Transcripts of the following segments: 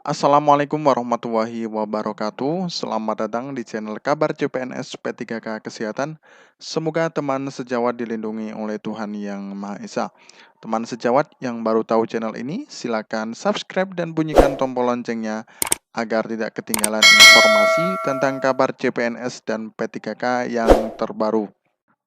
Assalamualaikum warahmatullahi wabarakatuh. Selamat datang di channel Kabar CPNS P3K Kesehatan. Semoga teman sejawat dilindungi oleh Tuhan Yang Maha Esa. Teman sejawat yang baru tahu channel ini, silakan subscribe dan bunyikan tombol loncengnya agar tidak ketinggalan informasi tentang kabar CPNS dan P3K yang terbaru.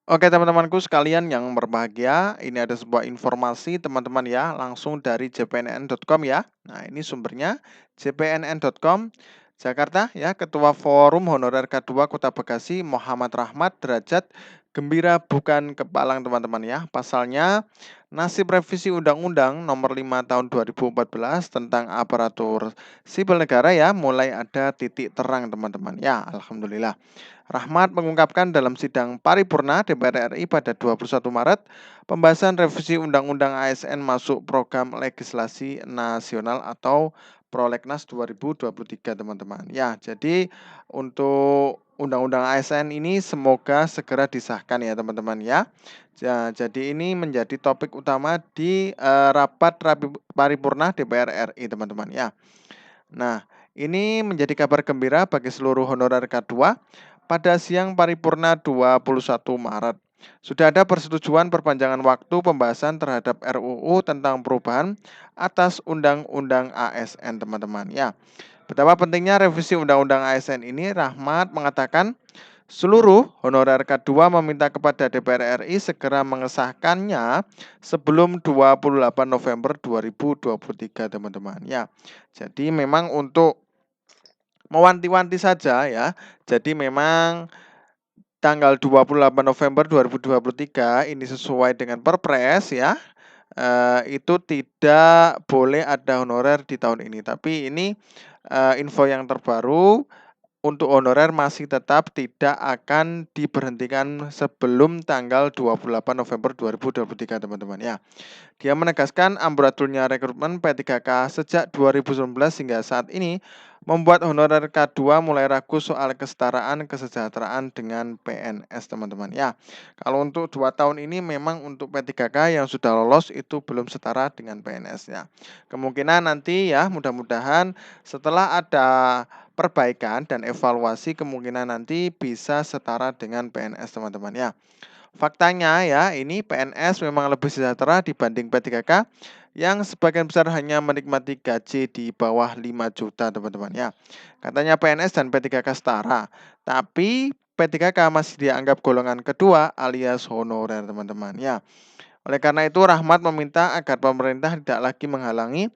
Oke teman-temanku sekalian yang berbahagia, ini ada sebuah informasi teman-teman ya, langsung dari jpnn.com ya. Nah ini sumbernya jpnn.com Jakarta ya, Ketua Forum Honorer K2 Kota Bekasi Muhammad Rahmat Derajat gembira bukan kepalang teman-teman ya. Pasalnya nasib revisi Undang-Undang Nomor 5 Tahun 2014 tentang aparatur sipil negara ya mulai ada titik terang teman-teman ya. Alhamdulillah. Rahmat mengungkapkan dalam sidang paripurna DPR RI pada 21 Maret, pembahasan revisi Undang-Undang ASN masuk program legislasi nasional atau Prolegnas 2023 teman-teman. Ya, jadi untuk Undang-Undang ASN ini semoga segera disahkan ya teman-teman ya. Jadi ini menjadi topik utama di rapat paripurna DPR RI teman-teman ya. Nah, ini menjadi kabar gembira bagi seluruh honorer K2 pada siang paripurna 21 Maret. Sudah ada persetujuan perpanjangan waktu pembahasan terhadap RUU tentang perubahan atas Undang-Undang ASN, teman-teman. Ya, betapa pentingnya revisi Undang-Undang ASN ini, Rahmat mengatakan seluruh honorer K2 meminta kepada DPR RI segera mengesahkannya sebelum 28 November 2023, teman-teman. Ya, jadi memang untuk mewanti-wanti saja ya. Jadi memang tanggal 28 November 2023 ini sesuai dengan Perpres ya. Itu tidak boleh ada honorer di tahun ini. Tapi ini info yang terbaru, untuk honorer masih tetap tidak akan diberhentikan sebelum tanggal 28 November 2023 teman-teman ya. Dia menegaskan amburadulnya rekrutmen P3K sejak 2019 hingga saat ini membuat honorer K2 mulai ragu soal kesetaraan kesejahteraan dengan PNS teman-teman ya. Kalau untuk 2 tahun ini memang untuk P3K yang sudah lolos itu belum setara dengan PNS ya. Kemungkinan nanti ya mudah-mudahan setelah ada perbaikan dan evaluasi kemungkinan nanti bisa setara dengan PNS teman-teman ya. Faktanya ya, ini PNS memang lebih sejahtera dibanding P3K yang sebagian besar hanya menikmati gaji di bawah 5 juta teman-teman ya. Katanya PNS dan P3K setara, tapi P3K masih dianggap golongan kedua alias honorer teman-teman ya. Oleh karena itu Rahmat meminta agar pemerintah tidak lagi menghalangi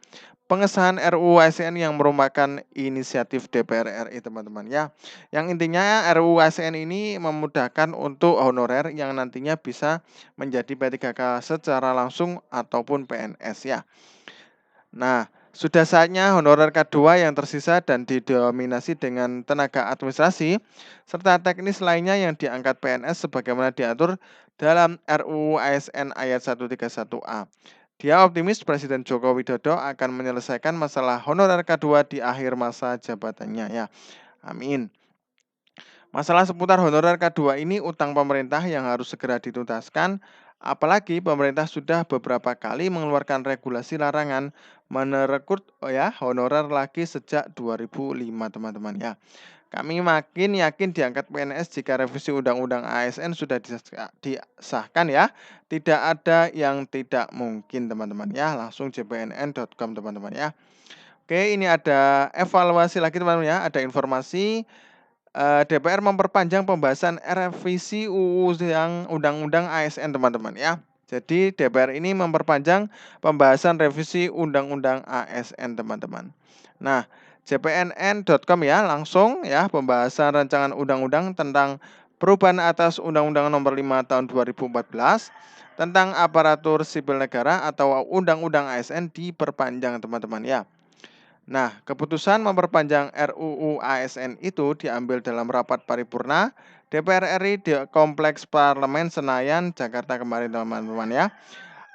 pengesahan RUU ASN yang merupakan inisiatif DPR RI teman-teman ya. Yang intinya RUU ASN ini memudahkan untuk honorer yang nantinya bisa menjadi P3K secara langsung ataupun PNS ya. Nah, sudah saatnya honorer K2 yang tersisa dan didominasi dengan tenaga administrasi serta teknis lainnya yang diangkat PNS sebagaimana diatur dalam RUU ASN ayat 131A. Dia optimis Presiden Joko Widodo akan menyelesaikan masalah honorer K2 di akhir masa jabatannya ya. Amin. Masalah seputar honorer K2 ini utang pemerintah yang harus segera dituntaskan, apalagi pemerintah sudah beberapa kali mengeluarkan regulasi larangan merekrut honorer lagi sejak 2005 teman-teman ya. Kami makin yakin diangkat PNS jika revisi Undang-Undang ASN sudah disahkan ya. Tidak ada yang tidak mungkin teman-teman ya. Langsung jpnn.com teman-teman ya. Oke, ini ada evaluasi lagi teman-teman ya. Ada informasi DPR memperpanjang pembahasan revisi UU yang Undang-Undang ASN teman-teman ya. Jadi DPR ini memperpanjang pembahasan revisi Undang-Undang ASN teman-teman. Nah, jpnn.com ya langsung ya pembahasan rancangan undang-undang tentang perubahan atas Undang-Undang Nomor 5 Tahun 2014 tentang aparatur sipil negara atau Undang-Undang ASN diperpanjang teman-teman ya. Nah, keputusan memperpanjang RUU ASN itu diambil dalam rapat paripurna DPR RI di Kompleks Parlemen Senayan, Jakarta kemarin teman-teman ya.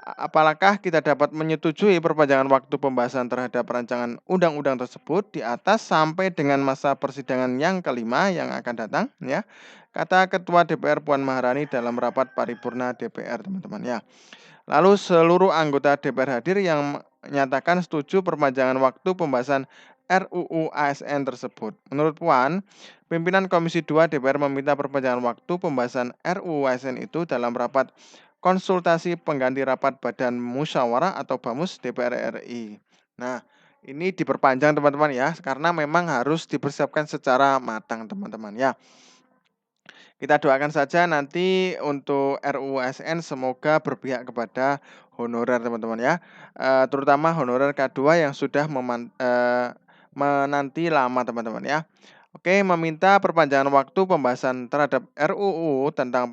Apakah kita dapat menyetujui perpanjangan waktu pembahasan terhadap rancangan undang-undang tersebut di atas sampai dengan masa persidangan yang kelima yang akan datang ya. Kata Ketua DPR Puan Maharani dalam rapat paripurna DPR teman-teman ya. Lalu seluruh anggota DPR hadir yang menyatakan setuju perpanjangan waktu pembahasan RUU ASN tersebut. Menurut Puan, pimpinan Komisi 2 DPR meminta perpanjangan waktu pembahasan RUU ASN itu dalam rapat konsultasi pengganti rapat Badan Musyawarah atau BAMUS DPR RI. Nah, ini diperpanjang teman-teman ya, karena memang harus dipersiapkan secara matang teman-teman ya. Kita doakan saja nanti untuk RUU ASN semoga berpihak kepada honorer teman-teman ya, terutama honorer K2 yang sudah menanti lama teman-teman ya. Oke, meminta perpanjangan waktu pembahasan terhadap RUU tentang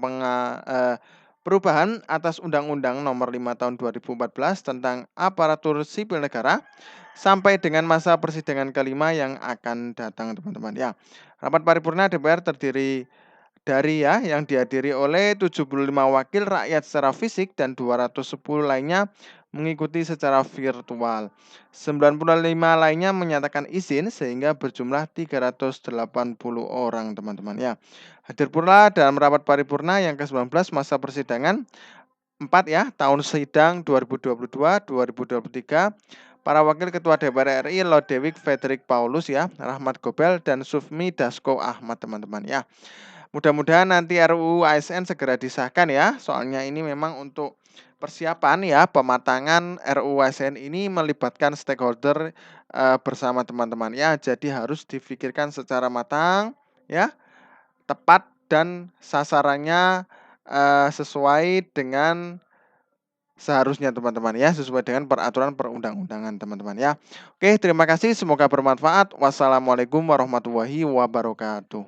perubahan atas Undang-Undang Nomor 5 Tahun 2014 tentang Aparatur Sipil Negara sampai dengan masa persidangan kelima yang akan datang teman-teman ya. Rapat paripurna DPR terdiri dari yang dihadiri oleh 75 wakil rakyat secara fisik dan 210 lainnya mengikuti secara virtual. 95 lainnya menyatakan izin sehingga berjumlah 380 orang teman-teman ya. Hadir pula dalam rapat paripurna yang ke-19 masa persidangan 4 tahun sidang 2022-2023 para wakil ketua DPR RI Lodewijk Frederik Paulus Rahmat Gobel dan Sufmi Dasko Ahmad teman-teman ya. Mudah-mudahan nanti RUU ASN segera disahkan ya. Soalnya ini memang untuk persiapan pematangan RUU ASN ini melibatkan stakeholder bersama teman-teman ya. Jadi harus difikirkan secara matang ya, tepat dan sasarannya sesuai dengan seharusnya teman-teman ya, sesuai dengan peraturan perundang-undangan teman-teman ya. Oke, terima kasih, semoga bermanfaat. Wassalamualaikum warahmatullahi wabarakatuh.